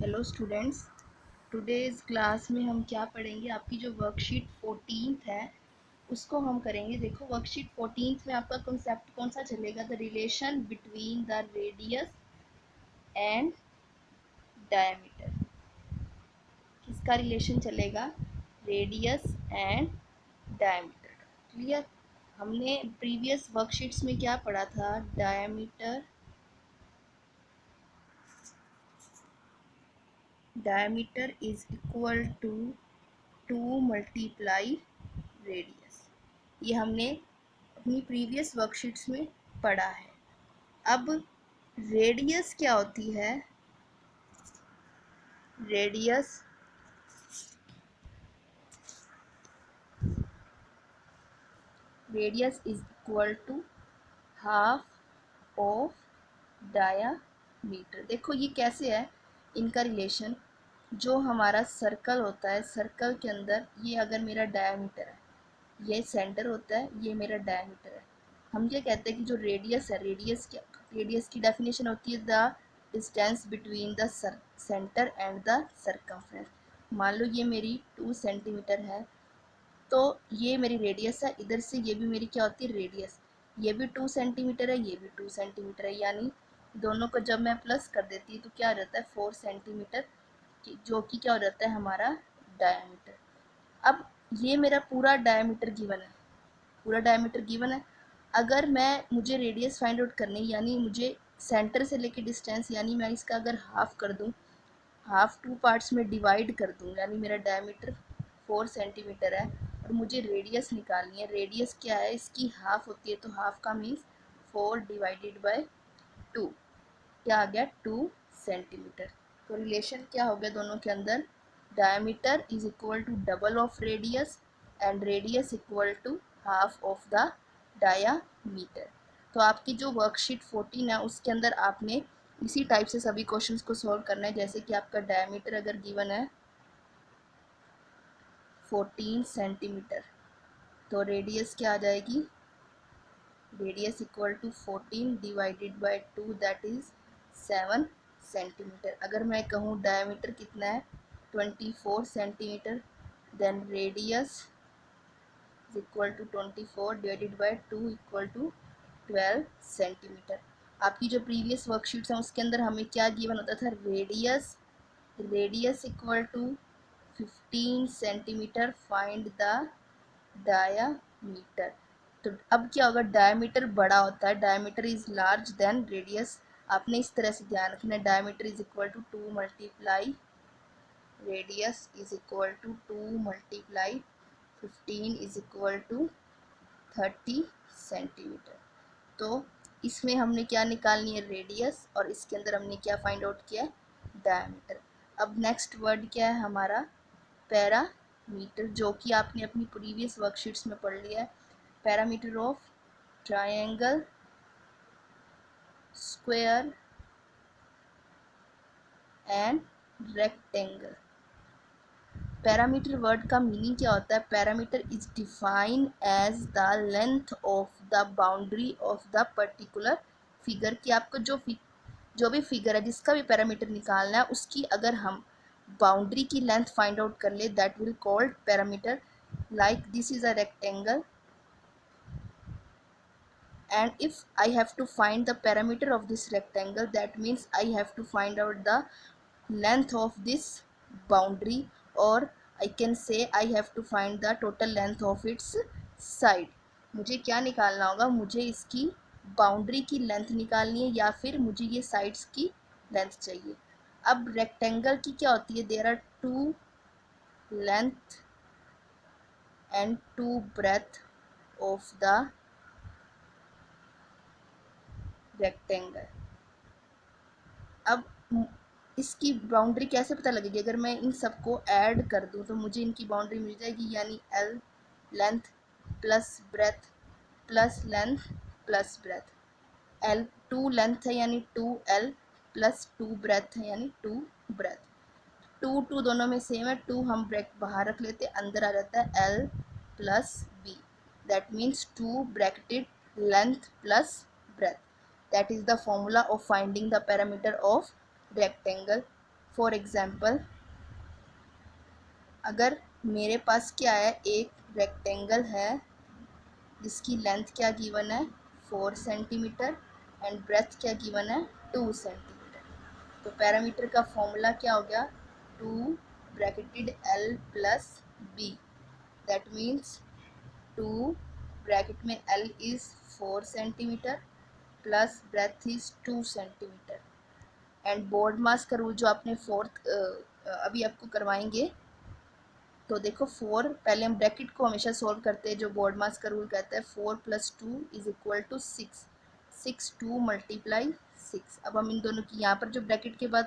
Hello students, today's class में हम क्या पढ़ेंगे। आपकी जो वर्कशीट 14th है उसको हम करेंगे। देखो, वर्कशीट 14th में आपका कॉन्सेप्ट कौन सा चलेगा? The relation between the radius and diameter. किसका रिलेशन चलेगा? Radius and diameter. क्लियर? हमने प्रीवियस वर्कशीट्स में क्या पढ़ा था? Diameter is equal to 2 multiply radius. ये हमने अपनी प्रीवियस वर्कशीट्स में पढ़ा है। अब रेडियस क्या होती है? Radius is equal to half of diameter. देखो ये कैसे है इनका रिलेशन। जो हमारा सर्कल होता है, सर्कल के अंदर ये अगर मेरा डायामीटर है, ये सेंटर होता है, ये मेरा डायमीटर है। हम ये कहते हैं कि जो रेडियस है, रेडियस की डेफिनेशन होती है the distance between the centre and the circumference. मान लो ये मेरी 2 सेंटीमीटर है, तो ये मेरी रेडियस है। इधर से ये भी मेरी क्या होती है? रेडियस। ये भी 2 सेंटीमीटर है, ये भी 2 सेंटीमीटर है, यानी दोनों को जब मैं प्लस कर देती हूँ तो क्या हो जाता है? 4 सेंटीमीटर, जो कि क्या हो जाता है? हमारा डायमीटर। अब ये मेरा पूरा डायमीटर गिवन है, पूरा डायमीटर गिवन है। अगर मुझे रेडियस फाइंड आउट करनी, यानी मुझे सेंटर से लेके डिस्टेंस, यानी मैं इसका अगर हाफ कर दूं, हाफ 2 पार्ट्स में डिवाइड कर दूं, यानी मेरा डायमीटर 4 सेंटीमीटर है और मुझे रेडियस निकालनी है। रेडियस क्या है? इसकी हाफ होती है, तो हाफ का मीन्स 4 डिवाइडेड बाय 2, क्या आ गया? 2 सेंटीमीटर। तो रिलेशन क्या हो गया दोनों के अंदर? Diameter is equal to double of radius and radius equal to half of the diameter. तो आपकी जो वर्कशीट 14 है उसके अंदर आपने इसी टाइप से सभी क्वेश्चंस को सॉल्व करना है। जैसे कि आपका डायमीटर अगर गिवन है 14 सेंटीमीटर, तो रेडियस क्या आ जाएगी? Radius equal to 14 divided by 2, that is 7 centimetre. अगर मैं कहूँ डायमीटर कितना है? 24 centimetre, then radius is equal to 24 divided by 2 equal to 12 centimetre. आपकी जो प्रीवियस वर्कशीट्स हैं उसके अंदर हमें क्या गिवन होता था? Radius equal to 15 centimetre, find the diameter. तो अब क्या होगा? डायमीटर बड़ा होता है, diameter is large than radius. आपने इस तरह से ध्यान रखना है। Diameter is equal to 2 multiply radius is equal to 2 multiply 15 is equal to 30 centimetre. तो इसमें हमने क्या निकालनी है? रेडियस, और इसके अंदर हमने क्या फाइंड आउट किया है? डायमीटर। अब नेक्स्ट वर्ड क्या है हमारा? पैरामीटर, जो कि आपने अपनी प्रीवियस वर्कशीट्स में पढ़ लिया है। Parameter of triangle, square and rectangle. Parameter word का मीनिंग क्या होता है? Parameter is define as the length of the boundary of the particular figure. कि आपको जो भी फिगर है, जिसका भी पैरामीटर निकालना है, उसकी अगर हम बाउंड्री की लेंथ फाइंड आउट कर ले, that will called parameter. Like this is a rectangle, and if I have to find the parameter of this rectangle, that means I have to find out the length of this boundary, or I can say I have to find the total length of its side। मुझे क्या निकालना होगा? मुझे इसकी boundary की length निकालनी है, या फिर मुझे ये साइड्स की लेंथ चाहिए। अब रेक्टेंगल की क्या होती है? There are 2 length and 2 breadth of the rectangle. अब इसकी बाउंड्री कैसे पता लगेगी? अगर मैं इन सबको ऐड कर दूं तो मुझे इनकी बाउंड्री मिल जाएगी, यानी L length plus breadth plus length plus breadth. L 2 length है यानी 2L प्लस 2 ब्रेथ है यानी 2 ब्रेथ। 2 दोनों में सेम है, 2 हम ब्रैकेट बाहर रख लेते हैं, अंदर आ जाता है L plus B। That means 2 bracketed length plus breadth। That is the formula of finding the parameter of rectangle। For example अगर मेरे पास क्या है, एक रेक्टेंगल है जिसकी लेंथ क्या गिवन है 4 सेंटीमीटर एंड ब्रेथ क्या गिवन है 2 सेंटीमीटर। तो पैरामीटर का फॉर्मूला क्या हो गया, 2 bracketed L plus B, that means 2 bracket में L is 4 centimetre plus breadth is 2 centimetre and BODMAS का रूल जो आपने अभी आपको करवाएंगे। तो देखो 4, पहले हम ब्रैकेट को हमेशा सॉल्व करते हैं, जो बोर्ड मास का रूल कहता है 4 + 2 = 6, 6 2 × 6। अब हम इन दोनों की यहाँ पर जो ब्रैकेट के बाद